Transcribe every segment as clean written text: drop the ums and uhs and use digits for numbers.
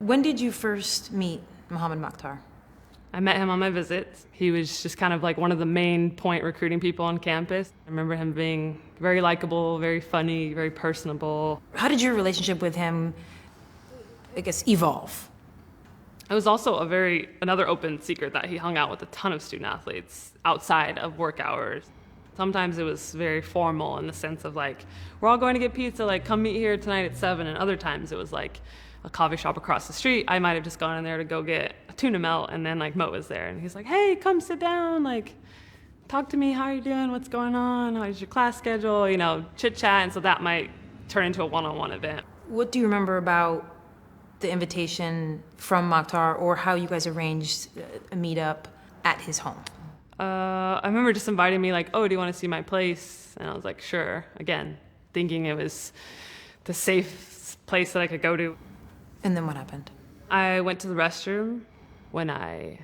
When did you first meet Mohamed Muqtar? I met him on my visits. He was just kind of like one of the main point recruiting people on campus. I remember him being very likable, very funny, very personable. How did your relationship with him, I guess, evolve? It was also another open secret that he hung out with a ton of student athletes outside of work hours. Sometimes it was very formal in the sense of like, we're all going to get pizza, like come meet here tonight at 7. And other times it was like a coffee shop across the street. I might have just gone in there to go get a tuna melt, and then like Mo was there and he's like, hey, come sit down, like talk to me, how are you doing, what's going on, how's your class schedule, chit chat. And so that might turn into a one-on-one event. What do you remember about the invitation from Muqtar, or how you guys arranged a meetup at his home? I remember just inviting me like, oh, do you want to see my place? And I was like, sure. Again, thinking it was the safe place that I could go to. And then what happened? I went to the restroom. When I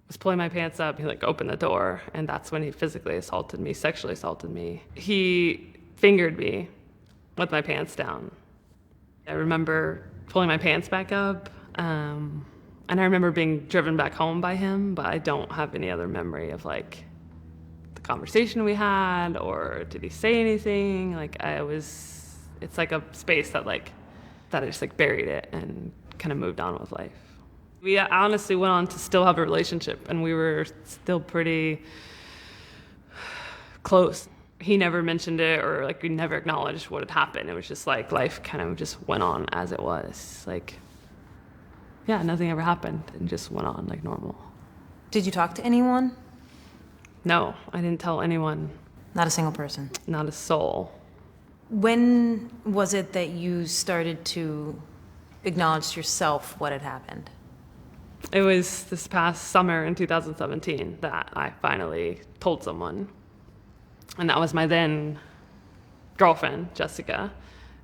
was pulling my pants up, he like opened the door, and that's when he physically assaulted me, sexually assaulted me. He fingered me with my pants down. I remember pulling my pants back up, and I remember being driven back home by him, but I don't have any other memory of like the conversation we had, or did he say anything? It's like a space that I just like buried it and kind of moved on with life. We honestly went on to still have a relationship, and we were still pretty close. He never mentioned it, or like we never acknowledged what had happened. It was just like life kind of just went on as it was. Like, yeah, nothing ever happened and just went on like normal. Did you talk to anyone? No, I didn't tell anyone. Not a single person? Not a soul. When was it that you started to acknowledge to yourself what had happened? It was this past summer in 2017 that I finally told someone. And that was my then girlfriend, Jessica,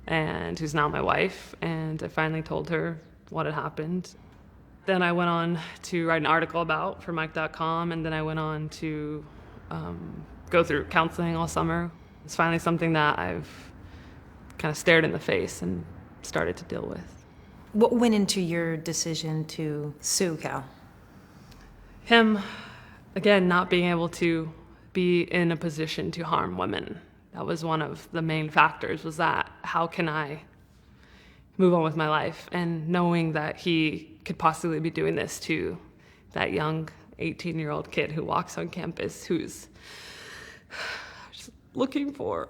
and who's now my wife. And I finally told her what had happened. Then I went on to write an article for Mike.com, and then I went on to go through counseling all summer. It's finally something that I've kind of stared in the face and started to deal with. What went into your decision to sue Cal? Him, again, not being able to be in a position to harm women. That was one of the main factors, was that how can I move on with my life? And knowing that he could possibly be doing this to that young 18-year-old kid who walks on campus, who's just looking for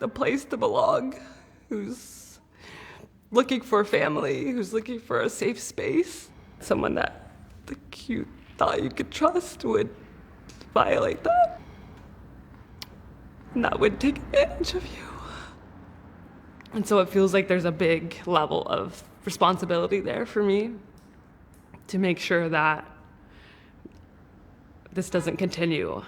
a place to belong, who's looking for a family, who's looking for a safe space. Someone that you thought you could trust would violate that, and that would take advantage of you. And so it feels like there's a big level of responsibility there for me to make sure that this doesn't continue